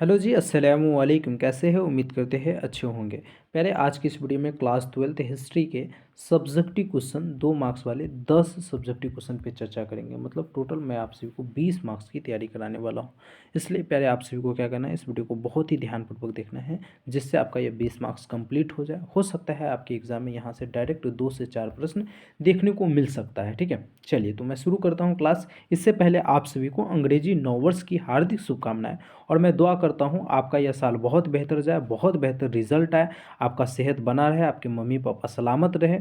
Hello जी, अस्सलामु अलैकुम। कैसे हो? उम्मीद करते हैं अच्छे होंगे। पहले आज की इस वीडियो में क्लास 12th हिस्ट्री के सब्जेक्टिव क्वेश्चन 2 मार्क्स वाले 10 सब्जेक्टिव क्वेश्चन पे चर्चा करेंगे। मतलब टोटल मैं आप सभी को 20 मार्क्स की तैयारी कराने वाला हूँ। इसलिए पहले आप सभी को क्या करना है, इस वीडियो को बहुत ही ध्यानपूर्वक देखना है, जिससे आपका ये 20 मार्क्स कंप्लीट हो जाए। हो सकता है आपके एग्जाम में यहाँ से डायरेक्ट 2 से 4 प्रश्न देखने को मिल सकता है। ठीक है, चलिए तो मैं शुरू करता हूँ क्लास। इससे पहले आप सभी को अंग्रेजी नववर्ष की हार्दिक शुभकामनाएं, और मैं दुआ करता हूँ आपका यह साल बहुत बेहतर जाए, बहुत बेहतर रिजल्ट आए, आपका सेहत बना रहे, आपके मम्मी पापा सलामत रहे।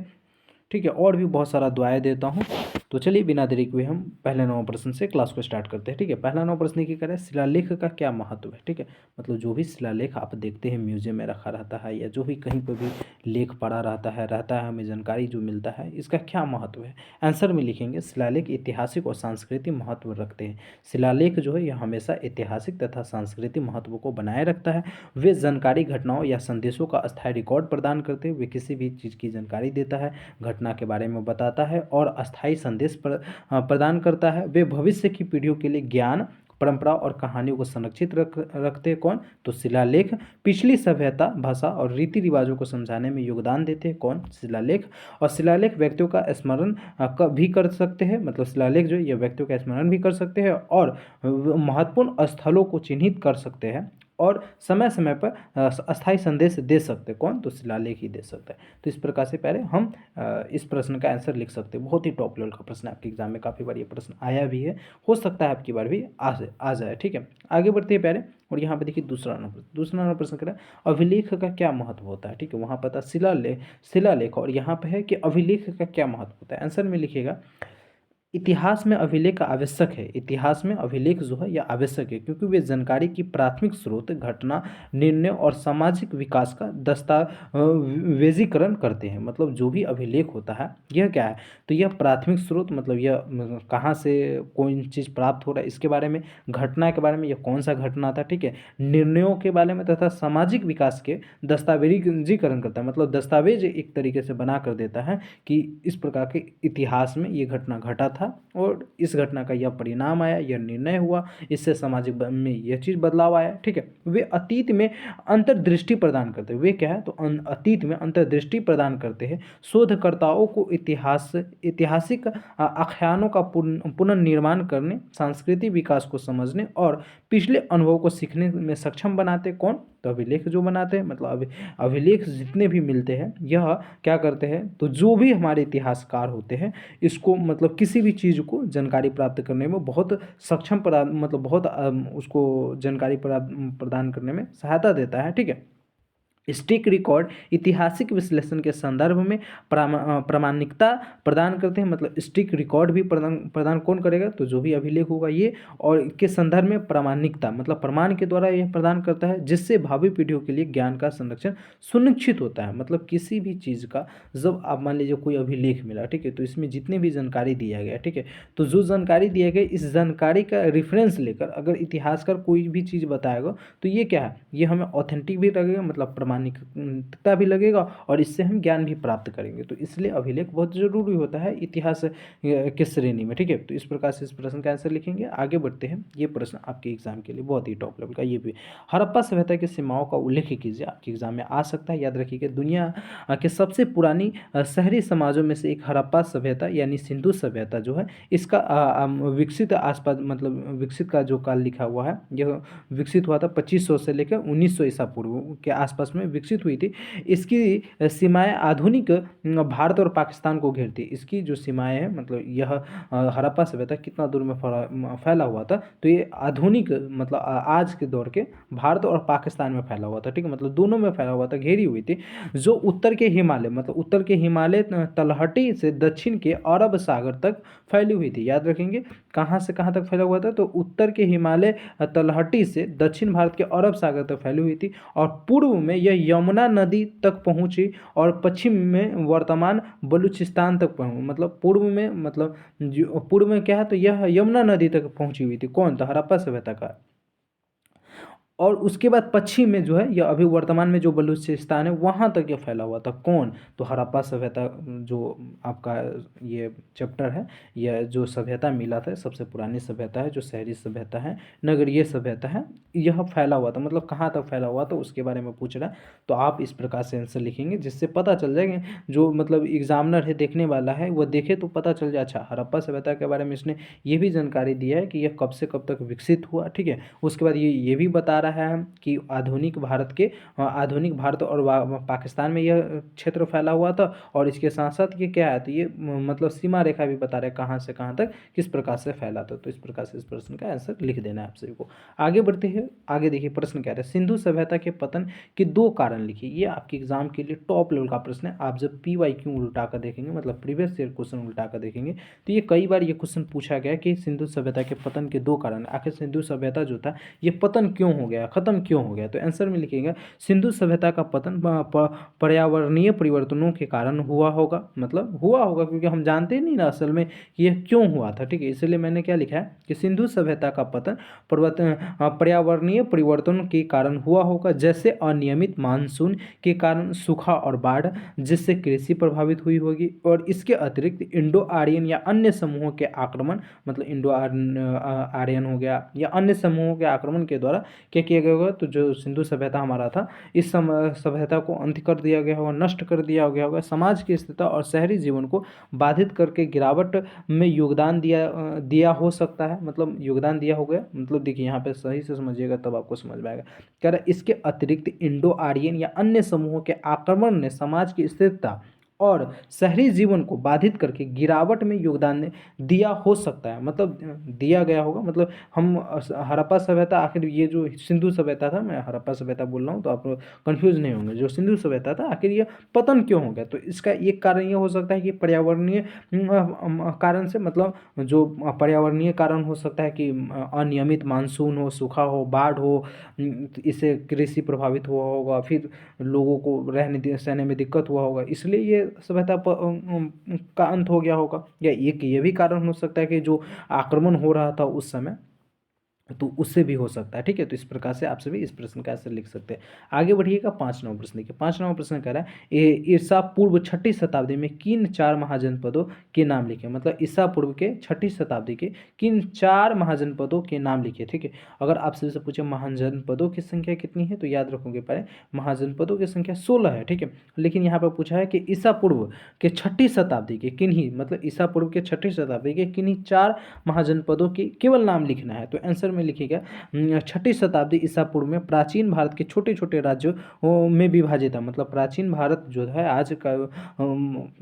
ठीक है, और भी बहुत सारा दुआएं देता हूँ। तो चलिए बिना देरी के हुए हम पहले 9 प्रश्न से क्लास को स्टार्ट करते हैं। ठीक है, पहला 9 प्रश्न की करें, शिलालेख का क्या महत्व है। ठीक है, मतलब जो भी शिलालेख आप देखते हैं म्यूजियम में रखा रहता है, या जो भी कहीं पर भी लेख पड़ा रहता है हमें जानकारी जो मिलता है, इसका क्या महत्व है। आंसर में लिखेंगे शिलालेख ऐतिहासिक और सांस्कृतिक महत्व रखते हैं। शिलालेख जो है यह हमेशा ऐतिहासिक तथा सांस्कृतिक महत्व को बनाए रखता है। वे जानकारी, घटनाओं या संदेशों का अस्थायी रिकॉर्ड प्रदान करते हैं। वे किसी भी चीज़ की जानकारी देता है, घटना के बारे में बताता है और अस्थायी संदेश प्रदान करता है। वे भविष्य की पीढ़ियों के लिए ज्ञान, परंपरा और कहानियों को संरक्षित रखते हैं। कौन? तो शिलालेख। पिछली सभ्यता, भाषा और रीति रिवाजों को समझाने में योगदान देते हैं। कौन? शिलालेख। और शिलालेख व्यक्तियों का स्मरण भी कर सकते हैं। मतलब शिलालेख जो है यह व्यक्तियों का स्मरण भी कर सकते हैं और महत्वपूर्ण स्थलों को चिन्हित कर सकते हैं और समय समय पर अस्थायी संदेश दे सकते हैं। कौन? तो शिलालेख ही दे सकता है। तो इस प्रकार से पहले हम इस प्रश्न का आंसर लिख सकते हैं। बहुत ही टॉप लेवल का प्रश्न है, आपके एग्जाम में काफ़ी बार ये प्रश्न आया भी है, हो सकता है आपकी बार भी आ जाए। ठीक है, आगे बढ़ते हैं पहले। और यहाँ पे देखिए दूसरा नंबर प्रश्न करें, अभिलेख का क्या महत्व होता है। ठीक है, वहाँ पता शिलालेख और यहाँ पे है कि अभिलेख का क्या महत्व होता है। आंसर में लिखिएगा, इतिहास में अभिलेख आवश्यक है। इतिहास में अभिलेख जो है यह आवश्यक है क्योंकि वे जानकारी की प्राथमिक स्रोत, घटना, निर्णय और सामाजिक विकास का दस्तावेजीकरण करते हैं। मतलब जो भी अभिलेख होता है यह क्या है, तो यह प्राथमिक स्रोत, मतलब यह कहाँ से कोई चीज़ प्राप्त हो रहा है इसके बारे में, घटना के बारे में, यह कौन सा घटना था। ठीक है, निर्णयों के बारे में तथा सामाजिक विकास के दस्तावेजीकरण करता है। मतलब दस्तावेज एक तरीके से बना कर देता है कि इस प्रकार के इतिहास में ये घटना घटा था और इस घटना का यह परिणाम आया, यह निर्णय हुआ, इससे सामाजिक में यह चीज़ बदलाव आया। ठीक है, वे अतीत में अंतर्दृष्टि प्रदान करते हैं। वे क्या है, तो अतीत में अंतर्दृष्टि प्रदान करते हैं। शोधकर्ताओं को ऐतिहासिक आख्यानों का पुनर्निर्माण करने, सांस्कृतिक विकास को समझने और पिछले अनुभव को सीखने में सक्षम बनाते। कौन? तो अभिलेख जो बनाते हैं। मतलब अभिलेख जितने भी मिलते हैं यह क्या करते हैं, तो जो भी हमारे इतिहासकार होते हैं इसको, मतलब किसी भी चीज़ को जानकारी प्राप्त करने में बहुत सक्षम मतलब बहुत उसको जानकारी प्रदान करने में सहायता देता है। ठीक है, स्टिक रिकॉर्ड ऐतिहासिक विश्लेषण के संदर्भ में प्रामाणिकता प्रदान करते हैं। मतलब स्टिक रिकॉर्ड भी प्रदान कौन करेगा, तो जो भी अभिलेख होगा ये, और के संदर्भ में प्रामाणिकता, मतलब प्रमाण के द्वारा यह प्रदान करता है, जिससे भावी पीढ़ियों के लिए ज्ञान का संरक्षण सुनिश्चित होता है। मतलब किसी भी चीज़ का, जब आप मान लीजिए कोई अभिलेख मिला, ठीक है, तो इसमें जितने भी जानकारी दिया गया, ठीक है, तो जो जानकारी दिया गया इस जानकारी का रेफरेंस लेकर अगर इतिहासकार कोई भी चीज़ बताएगा तो ये क्या है, ये हमें ऑथेंटिक भी लगेगा, मतलब प्रामाणिकता भी लगेगा और इससे हम ज्ञान भी प्राप्त करेंगे। तो इसलिए अभिलेख बहुत जरूरी होता है इतिहास के श्रेणी में। ठीक है, तो इस प्रकार से इस प्रश्न का आंसर लिखेंगे। आगे बढ़ते हैं, ये प्रश्न आपके एग्जाम के लिए बहुत ही टॉप लेवल का, ये भी हड़प्पा सभ्यता की सीमाओं का उल्लेख कीजिए, आपके एग्जाम में आ सकता है। याद रखिएगा, दुनिया के सबसे पुरानी शहरी समाजों में से एक हड़प्पा सभ्यता यानी सिंधु सभ्यता जो है, इसका विकसित आसपास, मतलब विकसित का जो काल लिखा हुआ है, यह विकसित हुआ था 2500 से लेकर 1900 ईसा पूर्व के आसपास में विकसित हुई थी। इसकी सीमाएं आधुनिक भारत और पाकिस्तान को घेरती। इसकी जो सीमाएं हैं, मतलब यह हड़प्पा सभ्यता कितना दूर में फैला हुआ था, तो ये आधुनिक, मतलब आज के दौर के भारत और पाकिस्तान में फैला हुआ था। ठीक है, मतलब दोनों में फैला हुआ था, घेरी हुई थी। जो उत्तर के हिमालय, मतलब उत्तर के हिमालय तलहटी से दक्षिण के अरब सागर तक फैली हुई थी। याद रखेंगे, कहाँ से कहाँ तक फैला हुआ था, तो उत्तर के हिमालय तलहटी से दक्षिण भारत के अरब सागर तक फैली हुई थी, और पूर्व में यह यमुना नदी तक पहुंची, और पश्चिम में वर्तमान बलूचिस्तान तक पहुंची। मतलब पूर्व में, मतलब जो पूर्व में क्या है, तो यह यमुना नदी तक पहुंची हुई थी। कौन? तो हड़प्पा सभ्यता का। और उसके बाद पश्चिम में जो है, या अभी वर्तमान में जो बलूचिस्तान है, वहाँ तक ये फैला हुआ था। कौन? तो हड़प्पा सभ्यता, जो आपका ये चैप्टर है, यह जो सभ्यता मिला था, सबसे पुरानी सभ्यता है, जो शहरी सभ्यता है, नगरीय सभ्यता है, यह फैला हुआ था। मतलब कहाँ तक फैला हुआ था उसके बारे में पूछ रहा है। तो आप इस प्रकार से आंसर लिखेंगे, जिससे पता चल जाएगा, जो मतलब एग्जामिनर है, देखने वाला है, वह देखे तो पता चल जाए, अच्छा हड़प्पा सभ्यता के बारे में इसने ये भी जानकारी दिया है कि यह कब से कब तक विकसित हुआ। ठीक है, उसके बाद ये भी बता रहा है कि आधुनिक भारत और पाकिस्तान में यह क्षेत्र फैला हुआ था। और इसके साथ साथ ये क्या है, तो ये मतलब सीमा रेखा भी बता रहे हैं, कहाँ से कहाँ तक किस प्रकार से फैला था। तो इस प्रकार से इस प्रश्न का आंसर लिख देना है आप सभी को। आगे बढ़ते हैं, आगे देखिए प्रश्न क्या है, सिंधु सभ्यता के पतन के 2 कारण लिखिए। ये आपके एग्जाम के लिए टॉप लेवल का प्रश्न है। आप जब PYQ उल्टा कर देखेंगे, मतलब प्रीवियस ईयर क्वेश्चन उल्टा कर देखेंगे, तो ये कई बार ये क्वेश्चन पूछा गया कि सिंधु सभ्यता के पतन के 2 कारण, आखिर सिंधु सभ्यता जो था ये पतन क्यों हो गया, खत्म क्यों हो गया। तो आंसर में लिखिएगा, सिंधु सभ्यता का पतन पर्यावरणीय परिवर्तनों के कारण हुआ होगा। मतलब हुआ होगा क्योंकि हम जानते नहीं ना असल में यह क्यों हुआ था। ठीक है, इसलिए मैंने क्या लिखा है कि सिंधु सभ्यता का पतन पर्यावरणीय परिवर्तन के कारण हुआ होगा, जैसे अनियमित मानसून के कारण सूखा और बाढ़, जिससे कृषि प्रभावित हुई होगी। और इसके अतिरिक्त इंडो आर्यन या अन्य समूहों के आक्रमण, मतलब इंडो आर्यन हो गया या अन्य समूहों के आक्रमण के द्वारा क्या किया गया होगा, तो जो सिंधु सभ्यता हमारा था, इस सभ्यता को अंत कर दिया गया होगा, नष्ट कर दिया गया होगा। समाज की स्थिरता और शहरी जीवन को बाधित करके गिरावट में योगदान दिया हो सकता है। मतलब योगदान दिया हो गया, मतलब देखिए यहाँ पे सही से समझिएगा तब आपको समझ में आएगा। कह रहा इसके अतिरिक्त इंडो आर्यन या अन्य समूहों के आक्रमण ने समाज की स्थिरता और शहरी जीवन को बाधित करके गिरावट में योगदान दिया हो सकता है। मतलब दिया गया होगा, मतलब हम हड़प्पा सभ्यता, आखिर ये जो सिंधु सभ्यता था, मैं हड़प्पा सभ्यता बोल रहा हूँ तो आप कंफ्यूज नहीं होंगे, जो सिंधु सभ्यता था आखिर ये पतन क्यों हो गया। तो इसका एक कारण ये हो सकता है कि पर्यावरणीय कारण से, मतलब जो पर्यावरणीय कारण हो सकता है कि अनियमित मानसून हो, सूखा हो, बाढ़ हो, इससे कृषि प्रभावित हुआ होगा, फिर लोगों को रहने सहने में दिक्कत हुआ होगा, इसलिए ये सभ्यता का अंत हो गया होगा। या एक ये भी कारण हो सकता है कि जो आक्रमण हो रहा था उस समय, तो उससे भी हो सकता है। ठीक है, तो इस प्रकार से आप सभी इस प्रश्न का आंसर लिख सकते हैं। आगे बढ़िएगा, 5 नंबर प्रश्न देखिए। 5 नंबर प्रश्न कह रहा है ईसा पूर्व 6ठी शताब्दी में किन 4 महाजनपदों के नाम लिखे। मतलब ईसा पूर्व के 6ठी शताब्दी के किन 4 महाजनपदों के नाम लिखे। ठीक है, अगर आपसे पूछे महाजनपदों की संख्या कितनी है, तो याद रखोगे पहले महाजनपदों की संख्या 16 है। ठीक है, लेकिन यहाँ पर पूछा है कि ईसा पूर्व के 6ठी शताब्दी के किन्हीं, मतलब ईसा पूर्व के 6ठी शताब्दी के किन्हीं 4 महाजनपदों की केवल नाम लिखना है। तो आंसर में लिखिएगा, 6ठी शताब्दी ईसा पूर्व में प्राचीन भारत के छोटे छोटे राज्यों में विभाजित था। मतलब प्राचीन भारत जो है आज का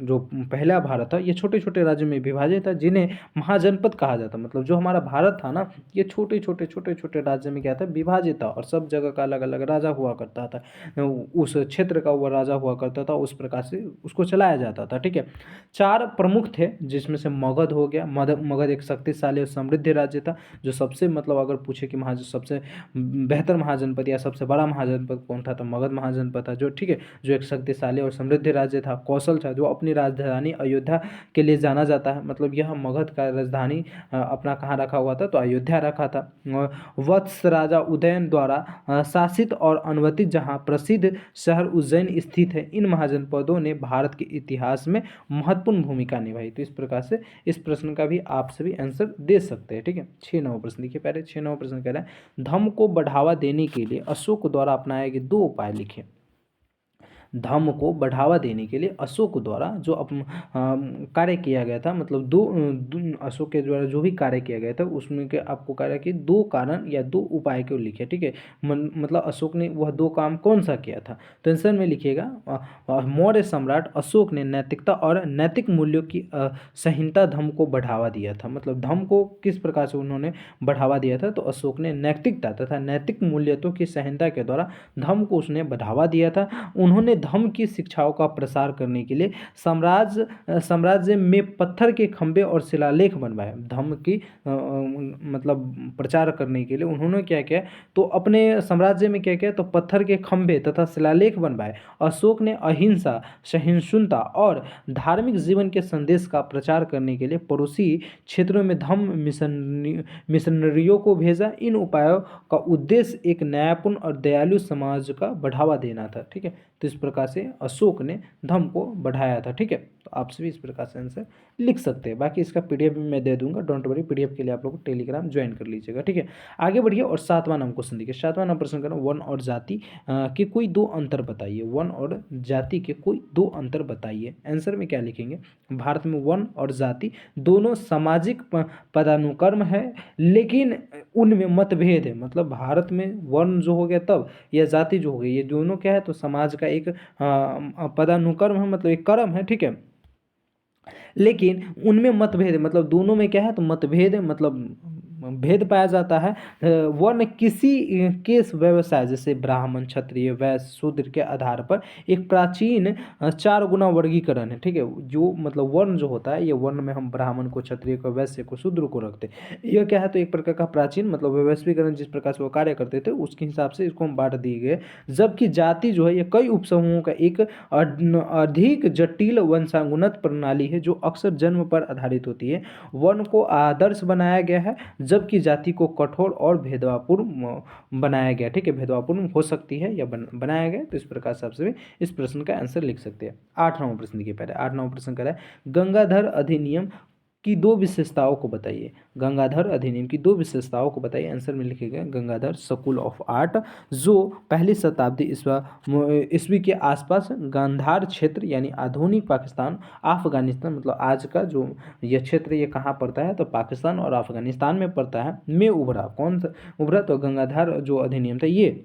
जो पहला भारत था, ये छोटे छोटे राज्यों में विभाजित था, जिन्हें महाजनपद कहा जाता। मतलब जो हमारा भारत था ना, ये छोटे छोटे राज्य में क्या था, विभाजित था, और सब जगह का अलग अलग राजा हुआ करता था, उस क्षेत्र का वो राजा हुआ करता था, उस प्रकार से उसको चलाया जाता था। ठीक है, 4 प्रमुख थे, जिसमें से मगध हो गया। मगध एक शक्तिशाली और समृद्ध राज्य था, जो सबसे, मतलब अगर पूछे कि सबसे बेहतर महाजनपद या सबसे बड़ा महाजनपद कौन था, तो मगध महाजनपद था, जो ठीक है, जो एक शक्तिशाली और समृद्ध राज्य था। कौशल था, जो अपनी राजधानी अयोध्या के लिए जाना जाता है। मतलब यह मगध का राजधानी अपना कहाँ रखा हुआ था, तो अयोध्या रखा था। वत्स राजा उदयन द्वारा शासित और अनुवतित जहाँ प्रसिद्ध शहर उज्जैन स्थित है। इन महाजनपदों ने भारत के इतिहास में महत्वपूर्ण भूमिका निभाई। तो इस प्रकार से इस प्रश्न का भी आप सभी आंसर दे सकते हैं। ठीक है, 6 नंबर प्रश्न देखिए। पहले 6 नंबर प्रश्न कह रहा है, धम्म को बढ़ावा देने के लिए अशोक द्वारा अपनाए गए 2 उपाय लिखें। धम्म को बढ़ावा देने के लिए अशोक द्वारा जो कार्य किया गया था, मतलब अशोक के द्वारा जो भी कार्य किया गया था, उसमें के आपको कार्य कि 2 कारण या 2 उपाय को लिखे। ठीक है, मतलब अशोक ने वह 2 काम कौन सा किया था। तो आंसर में लिखिएगा, मौर्य सम्राट अशोक ने नैतिकता और नैतिक मूल्यों की संहिता धम्म को बढ़ावा दिया था। मतलब धम्म को किस प्रकार से उन्होंने बढ़ावा दिया था, तो अशोक ने नैतिकता तथा नैतिक मूल्यों की संहिता के द्वारा धम्म को उसने बढ़ावा दिया था। उन्होंने धम्म की शिक्षाओं का प्रसार करने के लिए साम्राज्य में पत्थर के खंभे और शिलालेख बनवाए। धम्म की मतलब प्रचार करने के लिए उन्होंने क्या किया, तो अपने साम्राज्य में क्या किया, तो पत्थर के खंभे तथा शिलालेख बनवाए। अशोक ने अहिंसा, सहिष्णुता और धार्मिक जीवन के संदेश का प्रचार करने के लिए पड़ोसी क्षेत्रों में धम्म मिशनरियों को भेजा। इन उपायों का उद्देश्य एक न्यायपूर्ण और दयालु समाज का बढ़ावा देना था। ठीक है, तो इस प्रकार से अशोक ने धम्म को बढ़ाया था। ठीक है, तो आपसे भी इस प्रकार से आंसर लिख सकते हैं। बाकी इसका पीडीएफ भी मैं दे दूंगा, डोंट वरी। पीडीएफ के लिए आप लोग टेलीग्राम ज्वाइन कर लीजिएगा। ठीक है, आगे बढ़िए और 7वां नंबर क्वेश्चन देखिए। 7वां नंबर प्रश्न करो, वन और जाति के कोई दो अंतर बताइए। वन और जाति के कोई दो अंतर बताइए। आंसर में क्या लिखेंगे, भारत में वन और जाति दोनों सामाजिक पदानुक्रम है, लेकिन उनमें मतभेद है। मतलब भारत में वर्ण जो हो गया तब, या जाति जो हो गई, ये दोनों क्या है, तो समाज का एक पदानुक्रम है, मतलब एक क्रम है। ठीक है, लेकिन उनमें मतभेद है, मतलब दोनों में क्या है, तो मतभेद है, मतलब भेद पाया जाता है। वर्ण किसी केस व्यवसाय जैसे ब्राह्मण, क्षत्रिय, वैश्य, शूद्र के आधार पर एक प्राचीन 4 गुना वर्गीकरण है। ठीक है, जो मतलब वर्ण जो होता है, ये वर्ण में हम ब्राह्मण को, क्षत्रिय को, वैश्य को, शूद्र को रखते हैं। यह क्या है, तो एक प्रकार का प्राचीन मतलब वैश्वीकरण जिस प्रकार से वो कार्य करते थे, उसके हिसाब से इसको हम बांट दिए गए। जबकि जाति जो है, ये कई उपसमूहों का एक अधिक जटिल वंशानुगत प्रणाली है, जो अक्सर जन्म पर आधारित होती है। वर्ण को आदर्श बनाया गया है, जबकि जाति को कठोर और भेदभावपूर्ण बनाया गया। ठीक है, भेदभावपूर्ण हो सकती है या बनाया गया। तो इस प्रकार से आपसे इस प्रश्न का आंसर लिख सकते हैं। 8 नंबर प्रश्न देखिए। पहले 8 नंबर प्रश्न करा है, गंगाधर अधिनियम की दो विशेषताओं को बताइए। गंगाधर अधिनियम की दो विशेषताओं को बताइए। आंसर में लिखेगा गंगाधर स्कूल ऑफ आर्ट, जो पहली शताब्दी ईस्वी के आसपास गांधार क्षेत्र यानी आधुनिक पाकिस्तान, अफगानिस्तान, मतलब आज का जो यह क्षेत्र, ये कहाँ पड़ता है, तो पाकिस्तान और अफगानिस्तान में पड़ता है, में उभरा। कौन सा उभरा, तो गंगाधर जो अधिनियम था ये।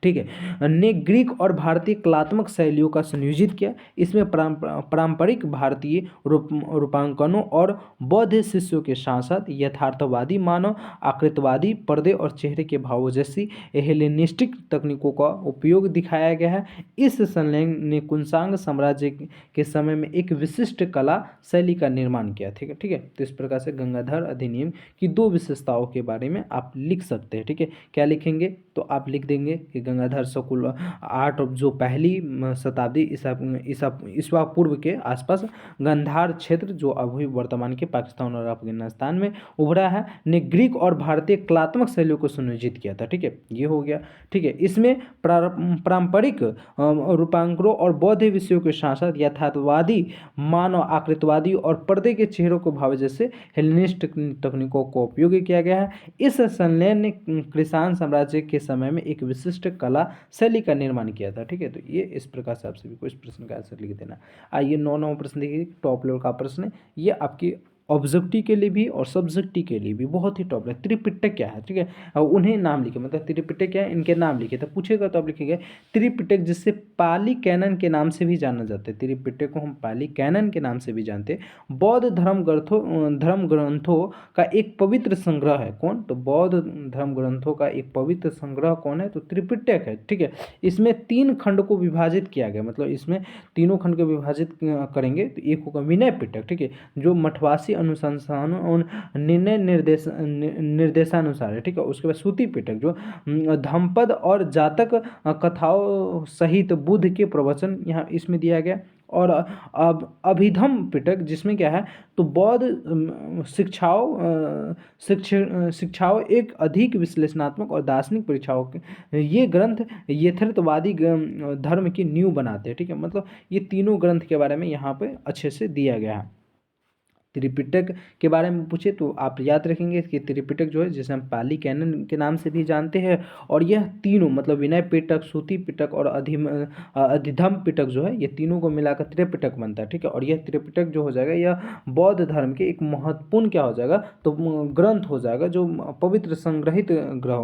ठीक है, ने ग्रीक और भारतीय कलात्मक शैलियों का संयोजित किया। इसमें पारंपरिक भारतीय रूपांकनों और बौद्ध शिष्यों के साथ साथ यथार्थवादी, मानव आकृतिवादी पर्दे और चेहरे के भावों जैसी हेलेनिस्टिक तकनीकों का उपयोग दिखाया गया है। इस संलग्न ने कुषाण साम्राज्य के समय में एक विशिष्ट कला शैली का निर्माण किया। ठीक है, ठीक है, तो इस प्रकार से गंगाधर अधिनियम की दो विशेषताओं के बारे में आप लिख सकते हैं। ठीक है, क्या लिखेंगे, तो आप लिख देंगे कि गंगाधर स्कूल आर्ट जो पहली शताब्दी ईसा पूर्व के आसपास गांधार क्षेत्र, जो अभी वर्तमान के पाकिस्तान और अफगानिस्तान में उभरा है, ने ग्रीक और भारतीय कलात्मक शैलियों को संयोजित किया था। ठीक है, ये हो गया। ठीक है, इसमें पारंपरिक रूपांकनों और बौद्ध विषयों के साथ साथ यथार्थवादी, मानव आकृतिवादी और पर्दे के चेहरों को भाव जैसे हेलेनिस्ट तकनीकों को उपयोग किया गया है। इस संलयन ने कृषाण साम्राज्य के समय में एक विशिष्ट कला शैली का निर्माण किया था। ठीक है, तो ये इस प्रकार से आप सभी को इस प्रश्न का आंसर लिख देना। आइए 9 नंबर प्रश्न देखिए, टॉप लेवल का प्रश्न है। ये आपकी ऑब्जेक्टिव के लिए भी और सब्जेक्टिव के लिए भी बहुत ही टॉप है। त्रिपिटक क्या है, ठीक है, और उन्हें नाम लिखे, मतलब त्रिपिटक क्या है, इनके नाम लिखे। तो पूछेगा तो आप लिखेंगे त्रिपिटक, जिससे पाली कैनन के नाम से भी जाना जाता है। त्रिपिटक को हम पाली कैनन के नाम से भी जानते हैं। बौद्ध धर्म ग्रंथों का एक पवित्र संग्रह है। कौन, तो बौद्ध धर्म ग्रंथों का एक पवित्र संग्रह कौन है, तो त्रिपिटक है। ठीक है, इसमें 3 खंड को विभाजित किया गया, मतलब इसमें तीनों खंड को विभाजित करेंगे तो एक होगा विनय पिटक। ठीक है, जो मठवासी अनुसंधान और निर्देशानुसार है। ठीक है, उसके बाद सूती पिटक, जो धम्मपद और जातक कथाओं सहित बुद्ध के प्रवचन यहाँ इसमें दिया गया। और अब अभिधम पिटक, जिसमें क्या है, तो बौद्ध शिक्षाओं एक अधिक विश्लेषणात्मक और दार्शनिक परीक्षाओं के ये ग्रंथ यथार्थवादी धर्म की नींव बनाते हैं। ठीक है, मतलब ये तीनों ग्रंथ के बारे में यहाँ पे अच्छे से दिया गया है। त्रिपिटक के बारे में पूछे तो आप याद रखेंगे कि त्रिपिटक जो है, जिसे हम पाली कैनन के नाम से भी जानते हैं, और यह तीनों मतलब विनय पिटक, सूती पिटक और अधिधम पिटक जो है, ये तीनों को मिलाकर त्रिपिटक बनता है। ठीक है, और यह त्रिपिटक जो हो जाएगा, यह बौद्ध धर्म के एक महत्वपूर्ण क्या हो जाएगा, तो ग्रंथ हो जाएगा, जो पवित्र संग्रह ग्रह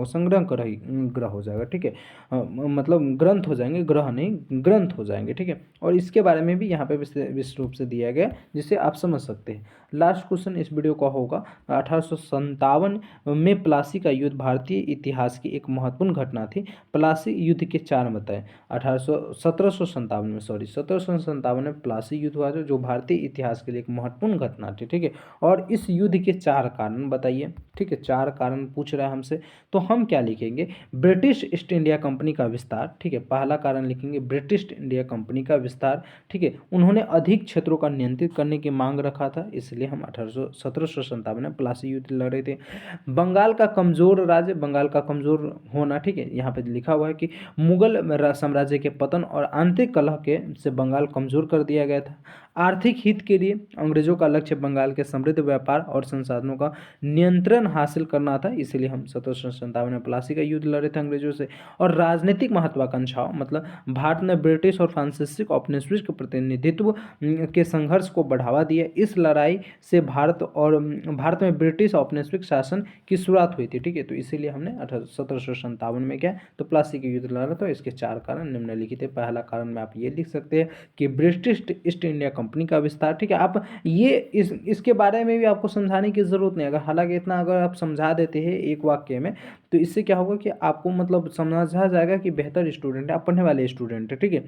हो जाएगा। ठीक है, मतलब ग्रंथ हो जाएंगे, ग्रह नहीं ग्रंथ हो जाएंगे। ठीक है, और इसके बारे में भी यहाँ पे विशेष रूप से दिया गया, जिसे आप समझ सकते हैं। लास्ट क्वेश्चन इस वीडियो का होगा। 1857 में प्लासी का युद्ध भारतीय इतिहास की एक महत्वपूर्ण घटना थी। प्लासी युद्ध के चार बताएं। 1757 में, सॉरी 1757 में प्लासी युद्ध हुआ था, जो भारतीय इतिहास के लिए एक महत्वपूर्ण घटना थी। ठीक है, और इस युद्ध के चार कारण बताइए। ठीक है, चार कारण पूछ रहा है हमसे, तो हम क्या लिखेंगे? ब्रिटिश ईस्ट इंडिया कंपनी का विस्तार। ठीक है, पहला कारण लिखेंगे ब्रिटिश इंडिया कंपनी का विस्तार। ठीक है, उन्होंने अधिक क्षेत्रों का नियंत्रित करने की मांग रखा था, इसलिए हम 1757 में प्लासी युद्ध लड़े थे। बंगाल का कमजोर राज्य, बंगाल का कमजोर होना। ठीक है, यहाँ पे लिखा हुआ है कि मुगल साम्राज्य के पतन और आंतरिक कलह के से बंगाल कमजोर कर दिया गया था। आर्थिक हित के लिए अंग्रेजों का लक्ष्य बंगाल के समृद्ध व्यापार और संसाधनों का नियंत्रण हासिल करना था, इसलिए हम 1757 में प्लासी का युद्ध लड़े थे अंग्रेजों से। और राजनीतिक महत्वाकांक्षाओं, मतलब भारत ने ब्रिटिश और फ्रांसीसी औपनिवेशिक प्रतिनिधित्व के संघर्ष को बढ़ावा दिया। इस लड़ाई से भारत में ब्रिटिश औपनिवेशिक शासन की शुरुआत हुई थी। ठीक है, तो इसीलिए हमने 1757 में क्या तो प्लासी का युद्ध लड़ा था। इसके चार कारण निम्नलिखित है। पहला कारण में आप ये लिख सकते हैं कि ब्रिटिश ईस्ट इंडिया कंपनी का विस्तार। ठीक है, आप ये इसके बारे में भी आपको समझाने की जरूरत नहीं, अगर हालांकि इतना अगर आप समझा देते हैं एक वाक्य में, तो इससे क्या होगा कि आपको मतलब समझा जाएगा कि बेहतर स्टूडेंट है, आप पढ़ने वाले स्टूडेंट है। ठीक है,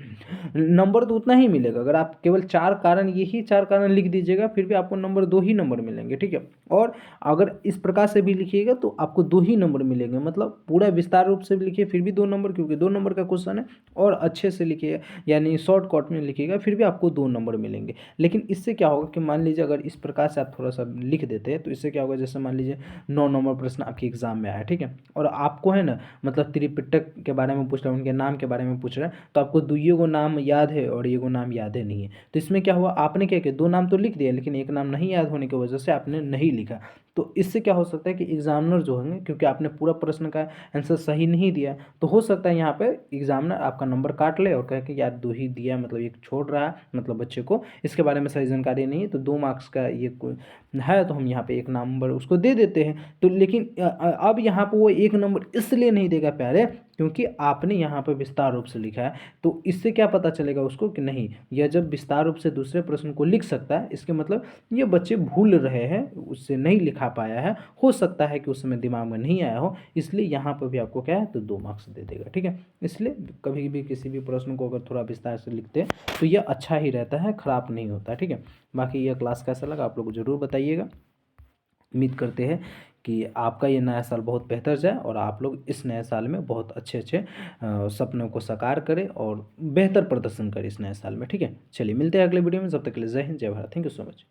नंबर तो उतना ही मिलेगा। अगर आप केवल चार कारण, यही चार कारण लिख दीजिएगा, फिर भी आपको नंबर 2 ही नंबर मिलेंगे। ठीक है, और अगर इस प्रकार से भी लिखिएगा तो आपको 2 ही नंबर मिलेंगे, मतलब पूरा विस्तार रूप से भी लिखिए फिर भी 2 नंबर, क्योंकि 2 नंबर का क्वेश्चन है। और अच्छे से लिखिए, यानी शॉर्टकट में लिखिएगा, फिर भी आपको 2 नंबर मिलेंगे। लेकिन इससे क्या होगा कि मान लीजिए अगर इस प्रकार से आप थोड़ा सा लिख देते हैं, तो इससे क्या होगा, जैसे मान लीजिए 9 नंबर प्रश्न आपके एग्जाम में आया। ठीक है, और आपको है ना मतलब त्रिपिटक के बारे में पूछ रहा है, उनके नाम के बारे में पूछ रहा है, तो आपको 2 गो नाम याद है और 1 गो नाम याद है नहीं है। तो इसमें क्या हुआ, आपने क्या किया, 2 नाम तो लिख दिया, लेकिन एक नाम नहीं याद होने की वजह से आपने नहीं लिखा। तो इससे क्या हो सकता है कि एग्जामिनर जो होंगे, क्योंकि आपने पूरा प्रश्न का आंसर सही नहीं दिया, तो हो सकता है यहाँ पे एग्जामिनर आपका नंबर काट ले और कहे कि यार 2 ही दिया, मतलब एक छोड़ रहा है, मतलब बच्चे को इसके बारे में सही जानकारी नहीं है, तो 2 मार्क्स का ये है, तो हम यहाँ पे 1 नंबर उसको दे देते हैं। तो लेकिन अब यहाँ पे वो 1 नंबर इसलिए नहीं देगा प्यारे, क्योंकि आपने यहाँ पर विस्तार रूप से लिखा है। तो इससे क्या पता चलेगा उसको कि नहीं, यह जब विस्तार रूप से दूसरे प्रश्न को लिख सकता है, इसके मतलब ये बच्चे भूल रहे हैं, उससे नहीं लिखा पाया है, हो सकता है कि उस समय दिमाग में नहीं आया हो, इसलिए यहाँ पर भी आपको क्या है तो 2 मार्क्स दे देगा। ठीक है, इसलिए कभी भी किसी भी प्रश्न को अगर थोड़ा विस्तार से लिखते हैं तो यह अच्छा ही रहता है, खराब नहीं होता। ठीक है, बाकी यह क्लास कैसा लगा आप लोग ज़रूर बताइएगा। उम्मीद करते हैं कि आपका ये नया साल बहुत बेहतर जाए और आप लोग इस नए साल में बहुत अच्छे अच्छे सपनों को साकार करें और बेहतर प्रदर्शन करें इस नए साल में। ठीक है, चलिए मिलते हैं अगले वीडियो में, जब तक के लिए जय हिंद जय Bharat. Thank you so much.